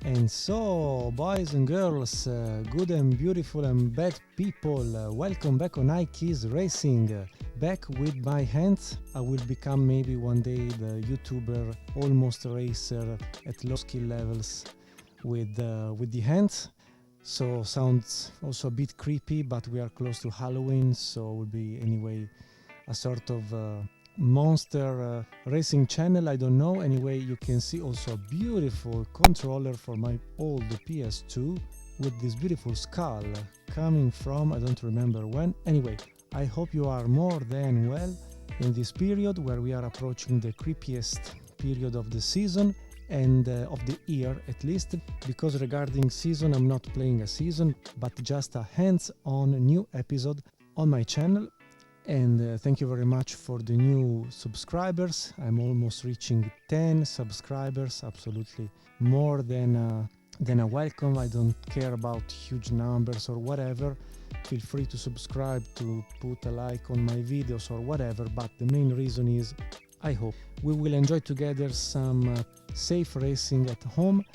And so, boys and girls, good and beautiful and bad people, welcome back on iKeysRacing. Back with my hands, I will become maybe one day the YouTuber almost racer at low skill levels with the hands. So sounds also a bit creepy, but we are close to Halloween, so it will be anyway a sort of monster racing channel, I don't know. Anyway, you can see also a beautiful controller for my old PS2 with this beautiful skull coming from I don't remember when. Anyway, I hope you are more than well in this period where we are approaching the creepiest period of the season and of the year at least, because regarding season I'm not playing a season but just a hands-on new episode on my channel. And thank you very much for the new subscribers. I'm almost reaching 10 subscribers, absolutely more than a welcome. I don't care about huge numbers or whatever. Feel free to subscribe, to put a like on my videos or whatever, but the main reason is I hope we will enjoy together some safe racing at home.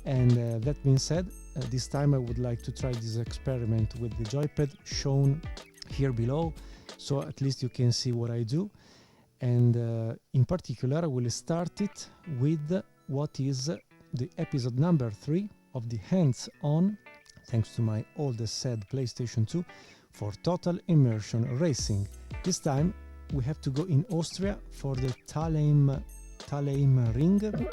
And that being said, this time I would like to try this experiment with the joypad shown here below, so at least you can see what I do. And in particular I will start it with what is the episode number 3 of the hands-on, thanks to my oldest said PlayStation 2, for Total Immersion Racing. This time we have to go in Austria for the Total Ring.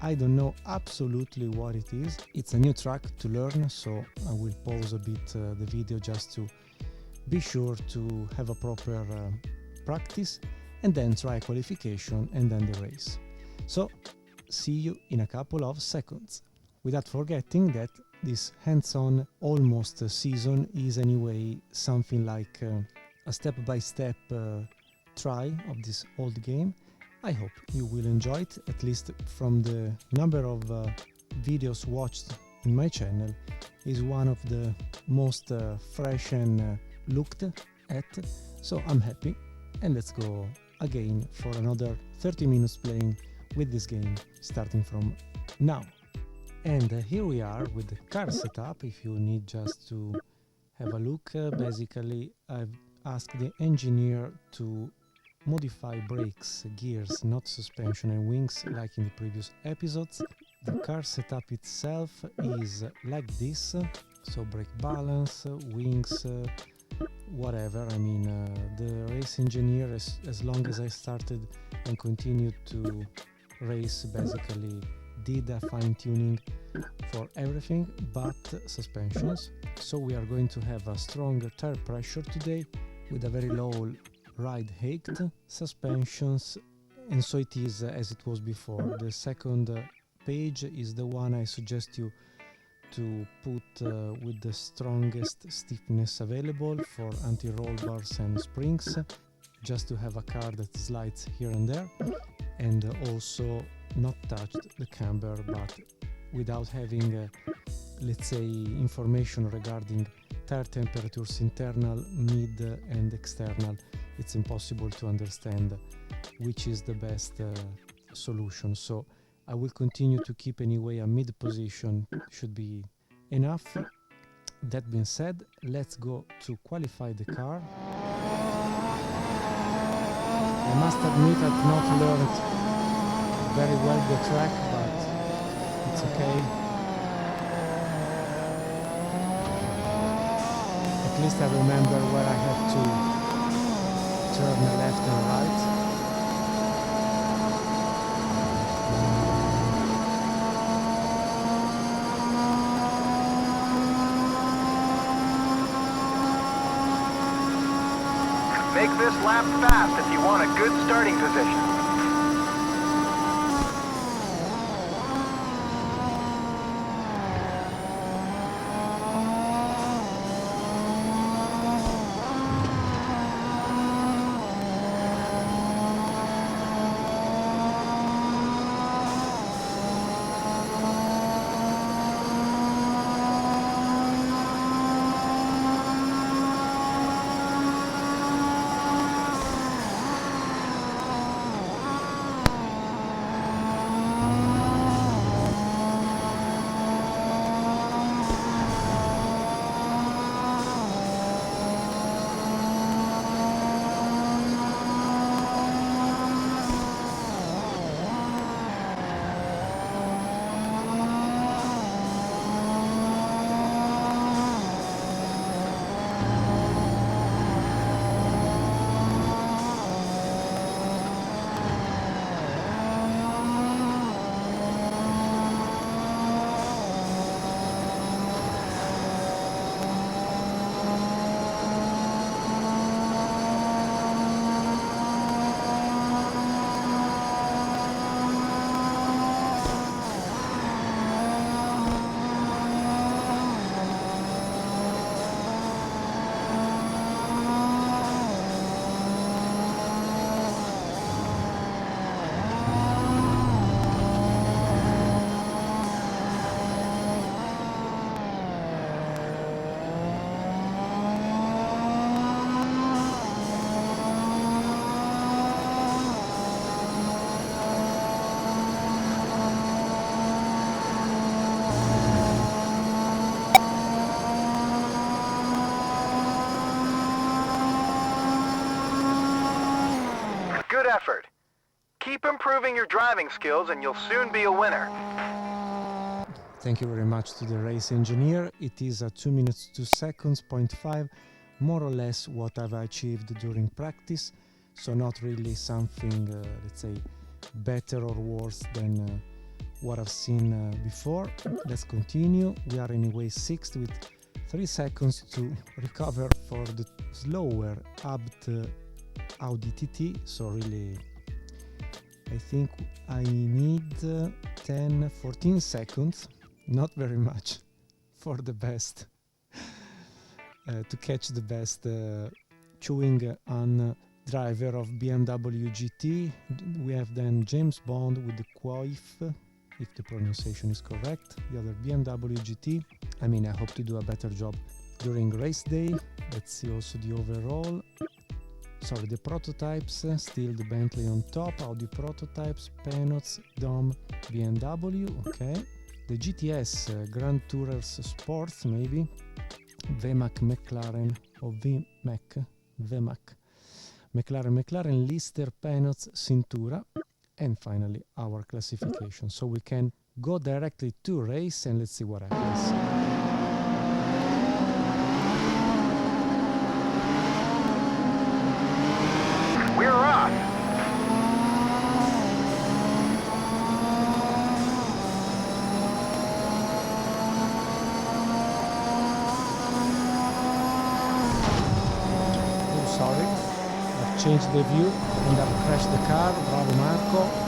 I don't know absolutely what it is. It's a new track to learn, so I will pause a bit the video just to be sure to have a proper practice, and then try qualification and then the race. So see you in a couple of seconds. Without forgetting that this hands-on almost season is anyway something like a step-by-step try of this old game. I hope you will enjoy it, at least from the number of videos watched in my channel is one of the most fresh and looked at, so I'm happy. And let's go again for another 30 minutes playing with this game starting from now. And here we are with the car setup. If you need just to have a look, basically I've asked the engineer to modify brakes, gears, not suspension and wings like in the previous episodes. The car setup itself is like this, so brake balance, wings, whatever. I mean, the race engineer, as long as I started and continued to race, basically did a fine-tuning for everything but suspensions. So we are going to have a stronger tire pressure today with a very low ride height, suspensions, and so it is as it was before. The second page is the one I suggest you to put with the strongest stiffness available for anti-roll bars and springs, just to have a car that slides here and there, and also not touch the camber, but without having let's say information regarding tire temperatures, internal, mid and external. It's impossible to understand which is the best solution. So I will continue to keep anyway a mid position, should be enough. That being said, let's go to qualify the car. I must admit I've not learned very well the track, but it's okay. At least I remember where I have to turn left and right. Make this lap fast if you want a good starting position. Good effort. Keep improving your driving skills and you'll soon be a winner. Thank you very much to the race engineer. It is a 2 minutes 2 seconds, 0.5, more or less what I've achieved during practice. So not really something, let's say, better or worse than what I've seen before. Let's continue. We are anyway 6th with 3 seconds to recover for the slower Abt Audi TT. So really, I think I need 10, 14 seconds, not very much, for the best, to catch the best chewing on driver of BMW GT. We have then James Bond with the Quaif, if the pronunciation is correct, the other BMW GT. I mean, I hope to do a better job during race day. Let's see also the overall. Sorry, the prototypes, still the Bentley on top, Audi prototypes, Penots, Dom, BMW, okay. The GTS, Grand Tourers Sports maybe, VMAC McLaren or VMAC McLaren, Lister, Penots, Cintura, and finally our classification. So we can go directly to race and let's see what happens. We're off! Oh, sorry, I've changed the view and I've crashed the car. Bravo Marco.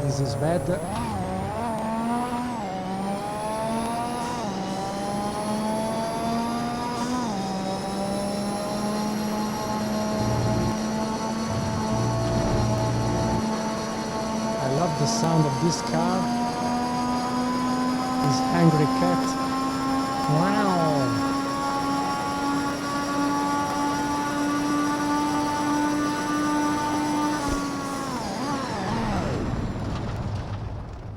This is bad. I love the sound of this car. This angry cat. Wow.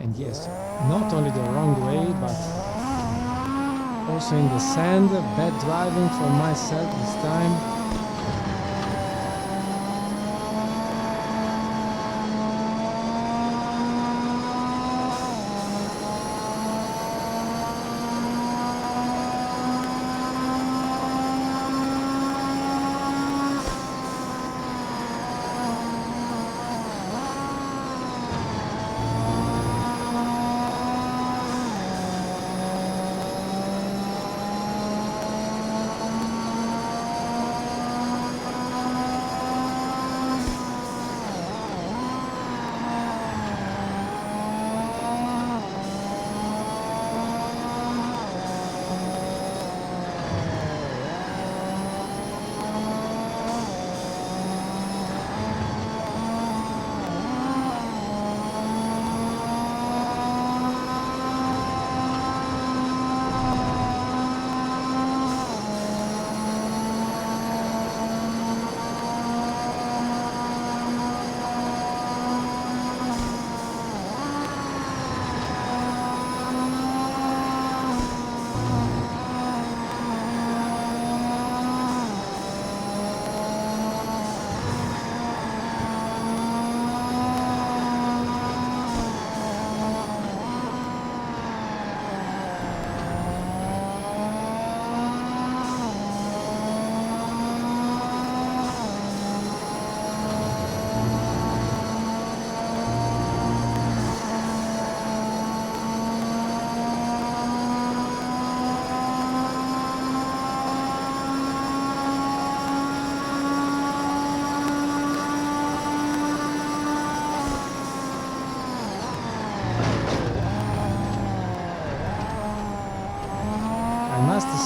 And yes, not only the wrong way, but also in the sand. Bad driving for myself this time.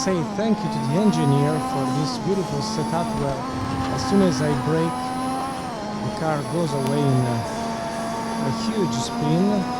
say thank you to the engineer for this beautiful setup where as soon as I brake, the car goes away in a huge spin.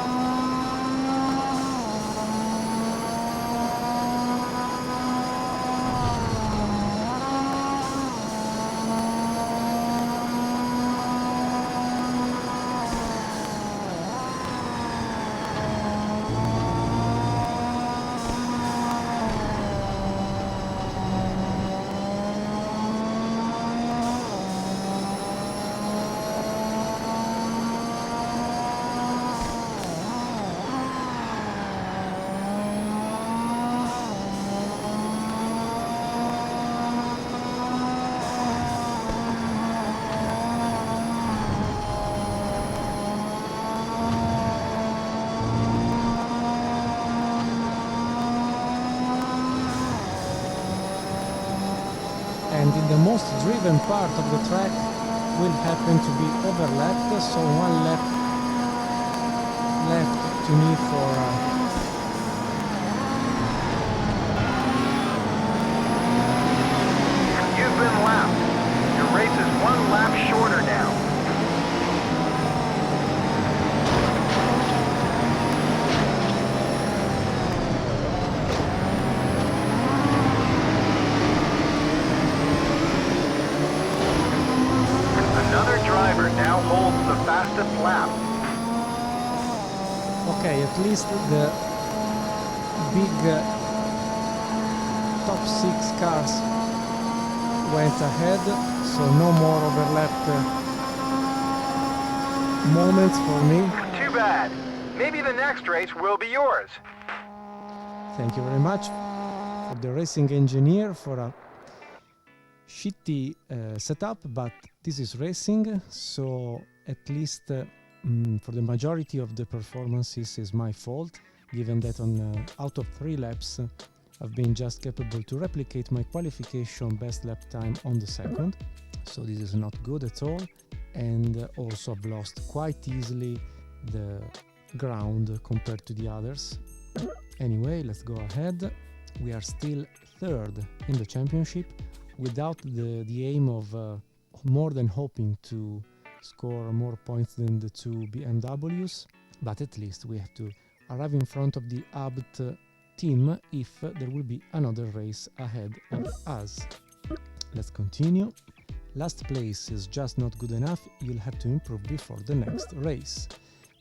And in the most driven part of the track will happen to be overlapped, so one lap left to me for You've been lapped. Your race is one lap shorter now. Another driver now holds the fastest lap. okay, at least the big top 6 cars went ahead, so no more overlapped moments for me. Too bad. Maybe the next race will be yours. Thank you very much for the racing engineer for a shitty setup, but this is racing, so at least for the majority of the performances is my fault, given that on out of 3 laps I've been just capable to replicate my qualification best lap time on the second, so this is not good at all, and also I've lost quite easily the ground compared to the others. Anyway, let's go ahead. We are still third in the championship without the aim of more than hoping to score more points than the 2 BMWs, but at least we have to arrive in front of the Abt team if there will be another race ahead of us. Let's continue. Last place is just not good enough, you'll have to improve before the next race.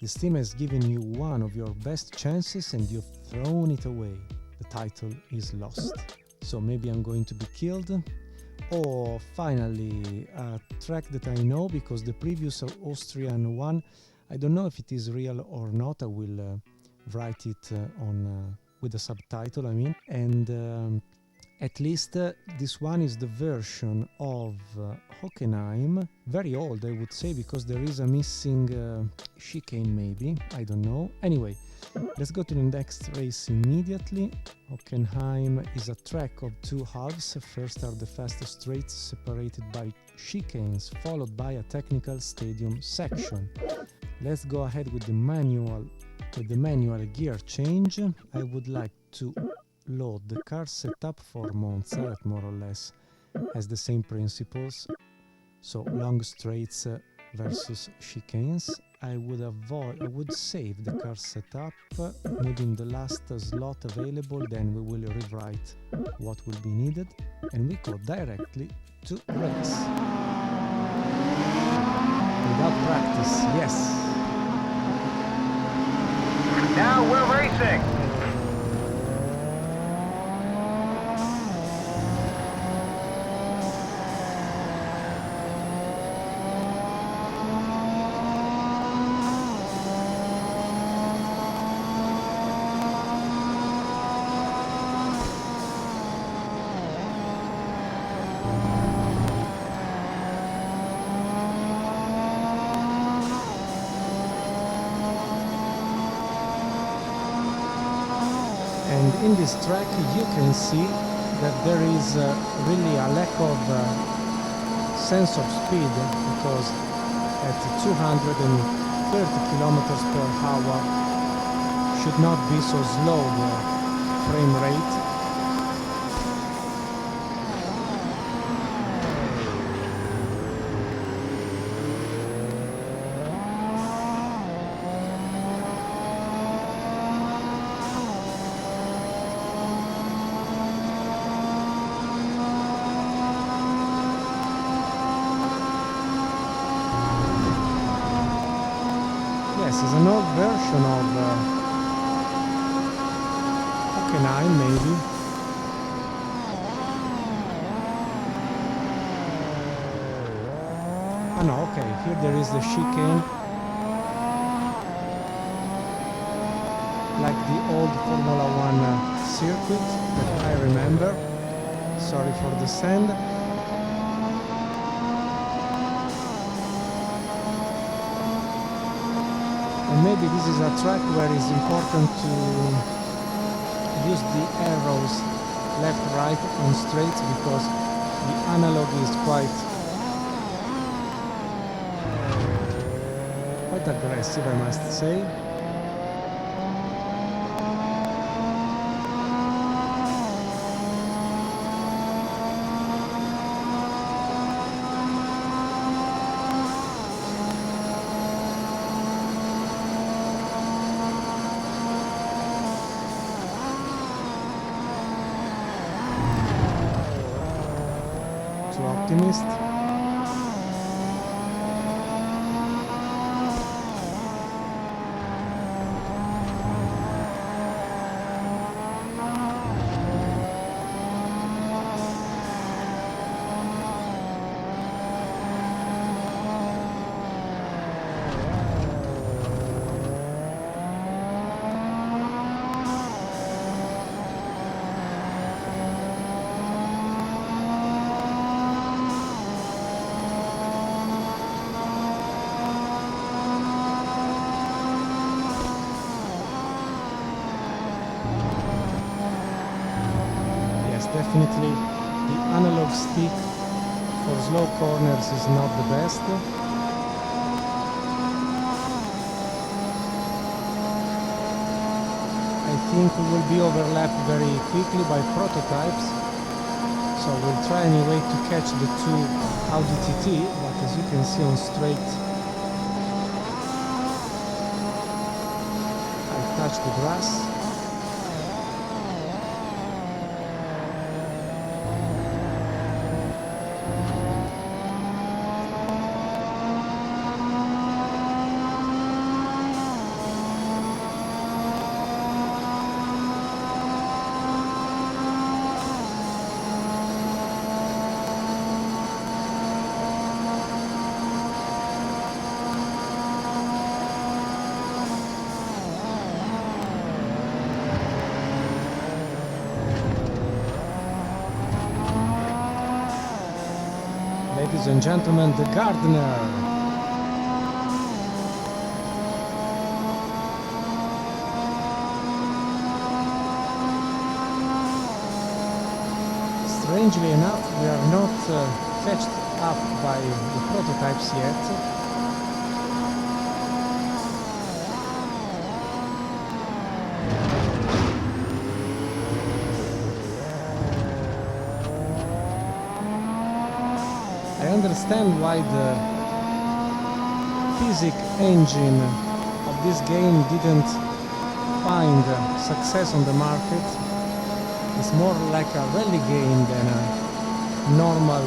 This team has given you one of your best chances and you've thrown it away. The title is lost. So maybe I'm going to be killed. Or finally, a track that I know because the previous Austrian one, I don't know if it is real or not. I will write it on with the subtitle, I mean. And at least this one is the version of Hockenheim, very old I would say, because there is a missing chicane maybe, I don't know. Anyway, let's go to the next race immediately. Hockenheim is a track of 2 halves. First are the fastest straights separated by chicanes, followed by a technical stadium section. Let's go ahead with the manual gear change. I would like to load the car setup for Monza that more or less has the same principles, so long straights versus chicanes. I would save the car setup maybe in the last slot available, then we will rewrite what will be needed and we go directly to race. Without practice, yes. Now we're racing. And in this track you can see that there is really a lack of sense of speed, because at 230 kilometers per hour should not be so slow the frame rate. Yes, it's an old version of Hockenheim, maybe. Ah no, okay, here there is the chicane. Like the old Formula 1 circuit that I remember. Sorry for the sand. And maybe this is a track where it's important to use the arrows left, right on straights because the analog is quite aggressive, I must say. Optimist. Definitely the analog stick for slow corners is not the best. I think we will be overlapped very quickly by prototypes, so we'll try anyway to catch the two Audi TT, but as you can see on straight I touched the grass. Ladies and gentlemen, the gardener. Strangely enough, we are not fetched up by the prototypes yet. I understand why the physics engine of this game didn't find success on the market. It's more like a rally game than a normal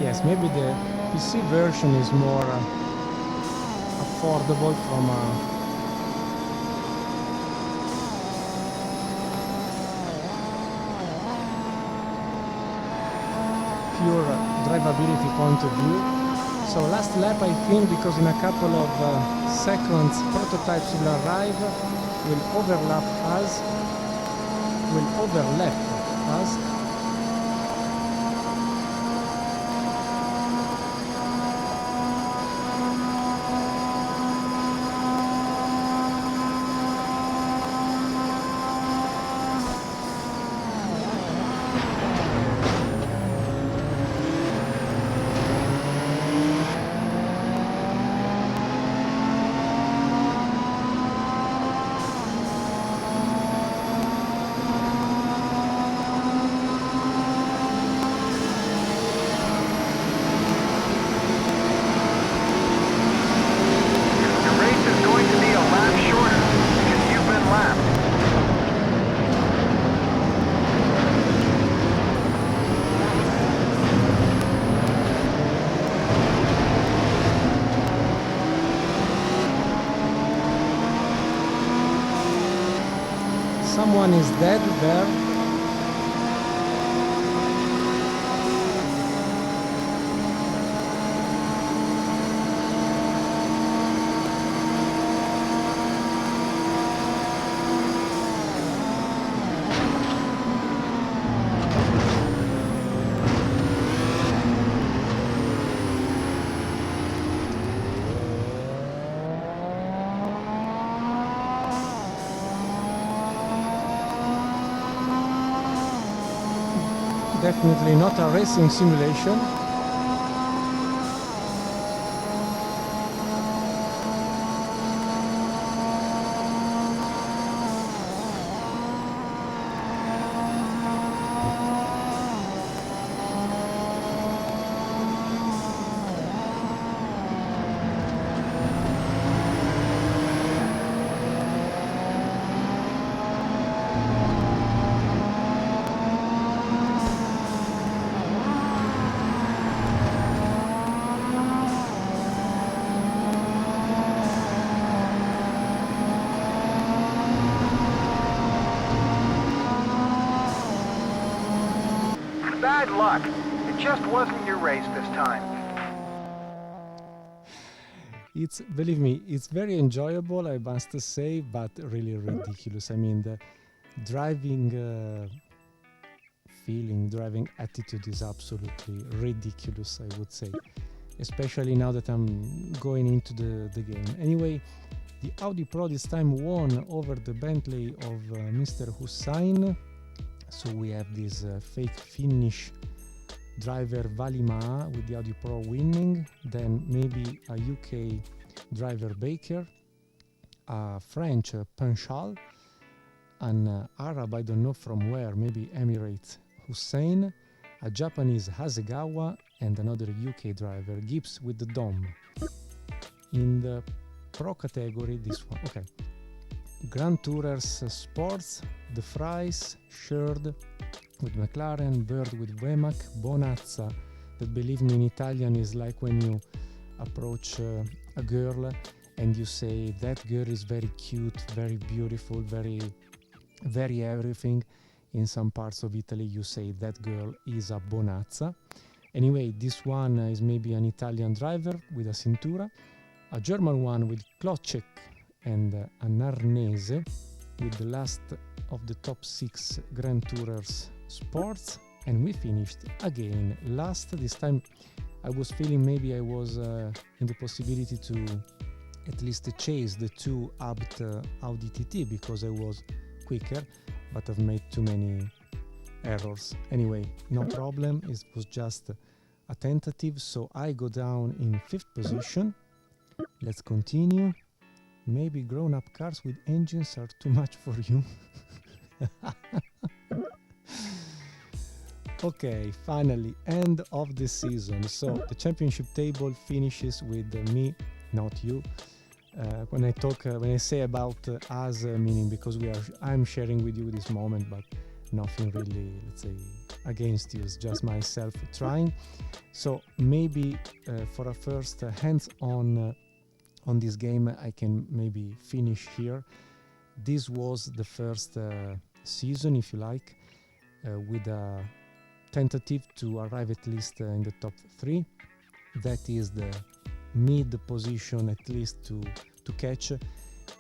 Yes, maybe the PC version is more affordable from a pure drivability point of view. So last lap, I think, because in a couple of seconds prototypes will arrive, will overlap us. Someone is dead there. Definitely not a racing simulation. Bad luck. It just wasn't your race this time. It's, believe me, it's very enjoyable, I must say, but really ridiculous. I mean, the driving feeling, driving attitude is absolutely ridiculous, I would say, especially now that I'm going into the game. Anyway, the Audi Pro this time won over the Bentley of Mr. Hussain. So we have this fake Finnish driver Valima with the Audi Pro winning, then maybe a UK driver Baker, a French Panchal, an Arab, I don't know from where, maybe Emirates Hussein, a Japanese Hasegawa, and another UK driver Gibbs with the Dom. In the Pro category, this one, okay. Grand Tourers Sports, De Vries, Sherd with McLaren, Bird with Wemac, Bonazza, that, believe me, in Italian is like when you approach a girl and you say that girl is very cute, very beautiful, very everything. In some parts of Italy you say that girl is a Bonazza. Anyway, this one is maybe an Italian driver with a Cintura, a German one with Klocek, and an Arnese with the last of the top 6 Grand Tourers Sports, and we finished again last. This time I was feeling maybe I was in the possibility to at least chase the 2 Abt Audi TT because I was quicker, but I've made too many errors. Anyway, no problem, it was just a tentative, so I go down in 5th position. Let's continue. Maybe grown-up cars with engines are too much for you. Okay, finally, end of the season. So the championship table finishes with me, not you. When I say about us, meaning because I'm sharing with you this moment, but nothing really, let's say, against you. It's just myself trying. So maybe for a first hands-on on this game, I can maybe finish here. This was the first season, if you like, with a tentative to arrive at least in the top 3. That is the mid position, at least to catch.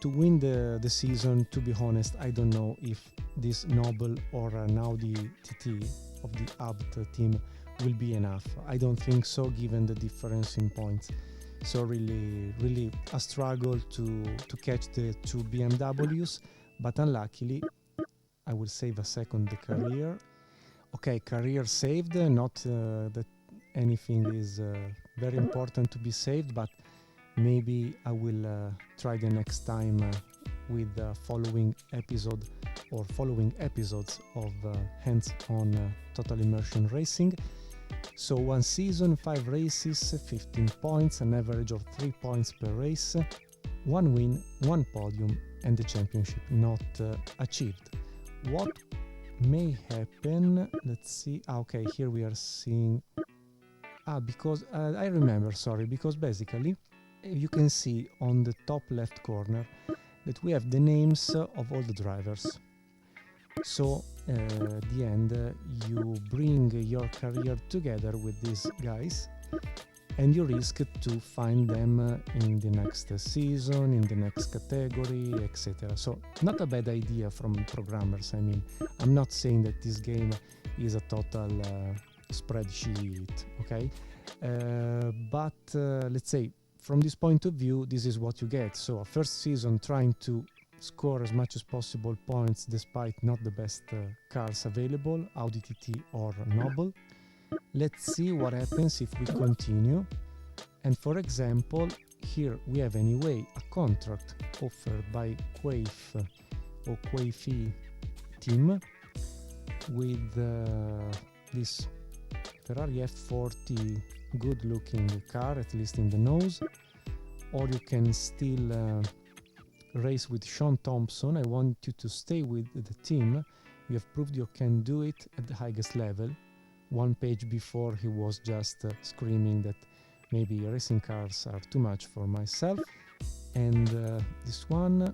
To win the season, to be honest, I don't know if this Noble or an Audi TT of the Abt team will be enough. I don't think so, given the difference in points. So really a struggle to catch the 2 BMWs, but unluckily I will save a second the career. Okay, career saved, not that anything is very important to be saved, but maybe I will try the next time with the following episode or following episodes of hands-on Total Immersion Racing. So 1 season, 5 races, 15 points, an average of 3 points per race, 1 win, 1 podium, and the championship not achieved. What may happen? Let's see. Okay, here we are seeing. Because I remember, sorry, because basically you can see on the top left corner that we have the names of all the drivers. So at the end you bring your career together with these guys, and you risk to find them in the next season, in the next category, etc. So not a bad idea from programmers. I mean, I'm not saying that this game is a total spreadsheet, okay? But let's say from this point of view, this is what you get. So a first season trying to score as much as possible points despite not the best cars available, Audi TT or Noble. Let's see what happens if we continue. And for example, here we have anyway a contract offered by Quaif or Quaifi team with this Ferrari F40 good looking car, at least in the nose. Or you can still race with Sean Thompson. I want you to stay with the team. You have proved you can do it at the highest level. One page before he was just screaming that maybe racing cars are too much for myself. And this one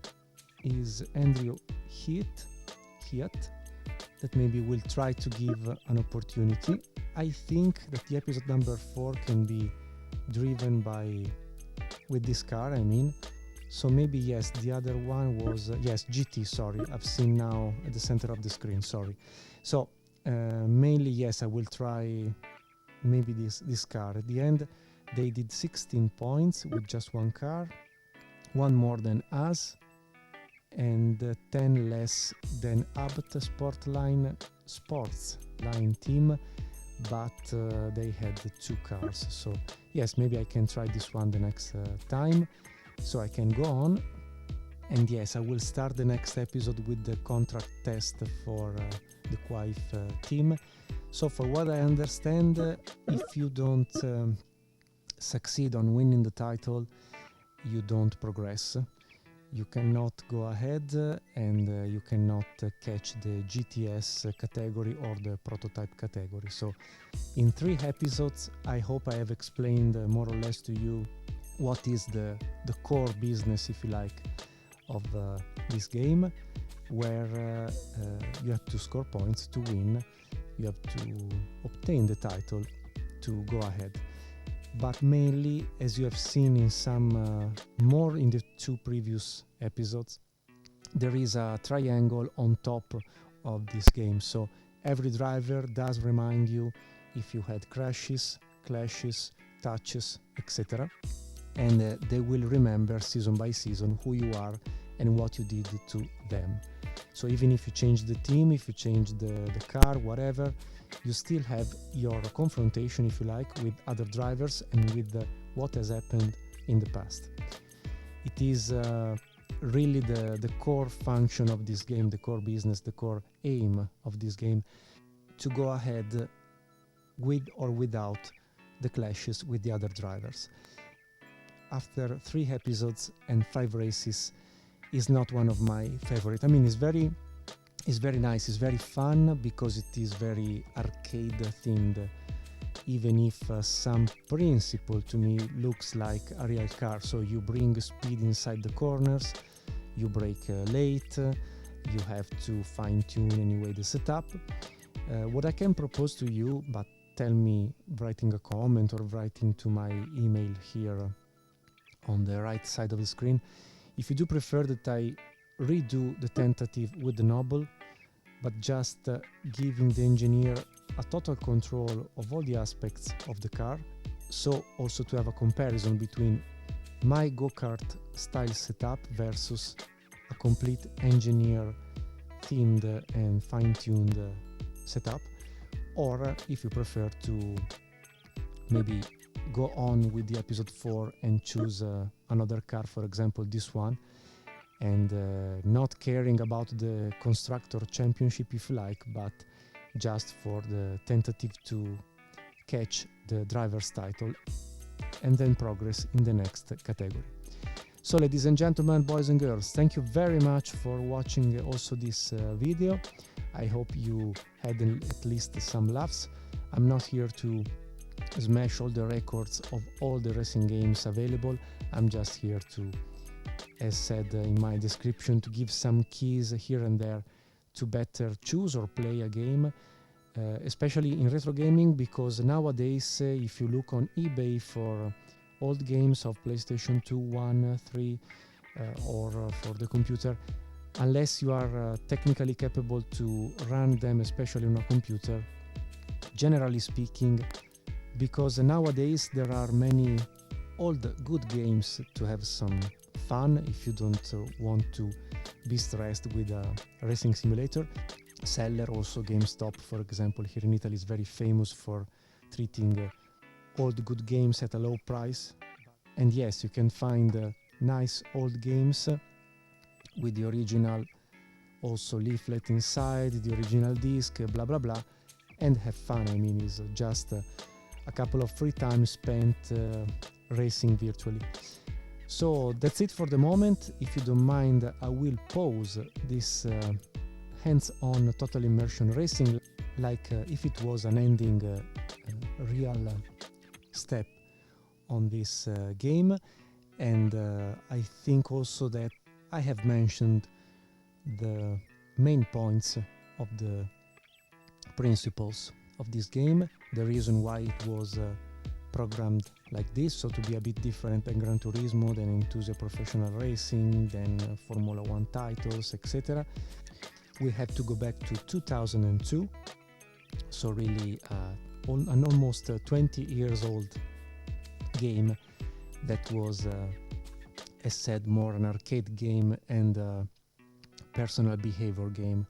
is Andrew Hiat, that maybe will try to give an opportunity. I think that the episode number 4 can be driven with this car, I mean. So maybe yes, the other one was, yes, GT, sorry, I've seen now at the center of the screen, sorry. So mainly, yes, I will try maybe this car. At the end, they did 16 points with just one car, one more than us, and 10 less than Abt Sports Line team, but they had 2 cars. So yes, maybe I can try this one the next time, so I can go on. And yes, I will start the next episode with the contract test for the Quaif team. So for what I understand, if you don't succeed on winning the title, you don't progress. You cannot go ahead and you cannot catch the GTS category or the prototype category. So in 3 episodes, I hope I have explained more or less to you what is the core business, if you like, of this game, where you have to score points to win, you have to obtain the title to go ahead. But mainly, as you have seen in some more in the 2 previous episodes, there is a triangle on top of this game. So every driver does remind you if you had crashes, clashes, touches, etc. And they will remember season by season who you are and what you did to them. So even if you change the team, if you change the car, whatever, you still have your confrontation, if you like, with other drivers and with what has happened in the past. It is really the core function of this game, the core business, the core aim of this game, to go ahead with or without the clashes with the other drivers. After 3 episodes and 5 races, is not one of my favorite. I mean, it's very nice, it's very fun because it is very arcade themed, even if some principle to me looks like a real car. So you bring speed inside the corners, you brake late, you have to fine-tune anyway the setup. What I can propose to you, but tell me writing a comment or writing to my email here on the right side of the screen, if you do prefer that I redo the tentative with the Noble, but just giving the engineer a total control of all the aspects of the car, so also to have a comparison between my go-kart style setup versus a complete engineer themed and fine-tuned setup, or if you prefer to maybe go on with the episode 4 and choose another car, for example this one, and not caring about the constructor championship, if you like, but just for the tentative to catch the driver's title and then progress in the next category. So ladies and gentlemen, boys and girls, thank you very much for watching also this video. I hope you had at least some laughs. I'm not here to smash all the records of all the racing games available. I'm just here to, as said in my description, to give some keys here and there to better choose or play a game, especially in retro gaming, because nowadays if you look on eBay for old games of PlayStation 2, 1, 3 or for the computer, unless you are technically capable to run them, especially on a computer, generally speaking, because nowadays there are many old good games to have some fun if you don't want to be stressed with a racing simulator. Seller, also GameStop, for example, here in Italy is very famous for treating old good games at a low price. And yes, you can find nice old games with the original also leaflet inside, the original disc, blah blah blah, and have fun. I mean, it's just a couple of free time spent racing virtually. So that's it for the moment. If you don't mind, I will pause this hands-on Total Immersion Racing like if it was an ending real step on this game, and I think also that I have mentioned the main points of the principles of this game, the reason why it was programmed like this, so to be a bit different than Gran Turismo, than Enthusiast Professional Racing, than Formula 1 titles, etc. We have to go back to 2002, so really an almost 20 years old game that was, as said, more an arcade game and a personal behavior game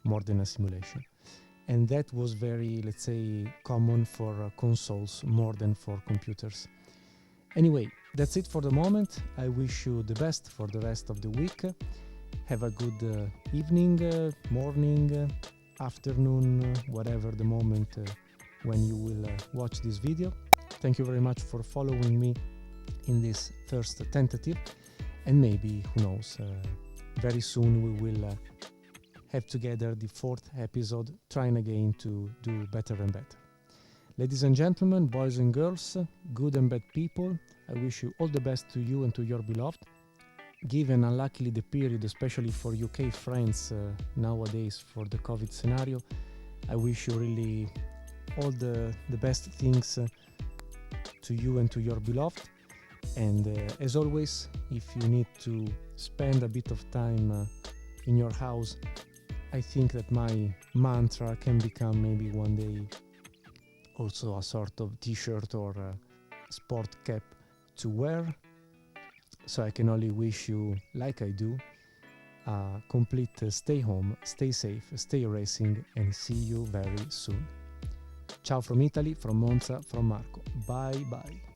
more than a simulation. And that was very, let's say, common for consoles more than for computers. Anyway, that's it for the moment. I wish you the best for the rest of the week. Have a good evening, morning, afternoon, whatever the moment when you will watch this video. Thank you very much for following me in this first tentative, and maybe, who knows, very soon we will have together the 4th episode, trying again to do better and better. Ladies and gentlemen, boys and girls, good and bad people, I wish you all the best to you and to your beloved. Given unluckily the period, especially for UK friends nowadays for the COVID scenario, I wish you really all the best things to you and to your beloved. And as always, if you need to spend a bit of time in your house, I think that my mantra can become maybe one day also a sort of t-shirt or a sport cap to wear. So I can only wish you, like I do, a complete stay home, stay safe, stay racing, and see you very soon. Ciao from Italy, from Monza, from Marco. Bye bye.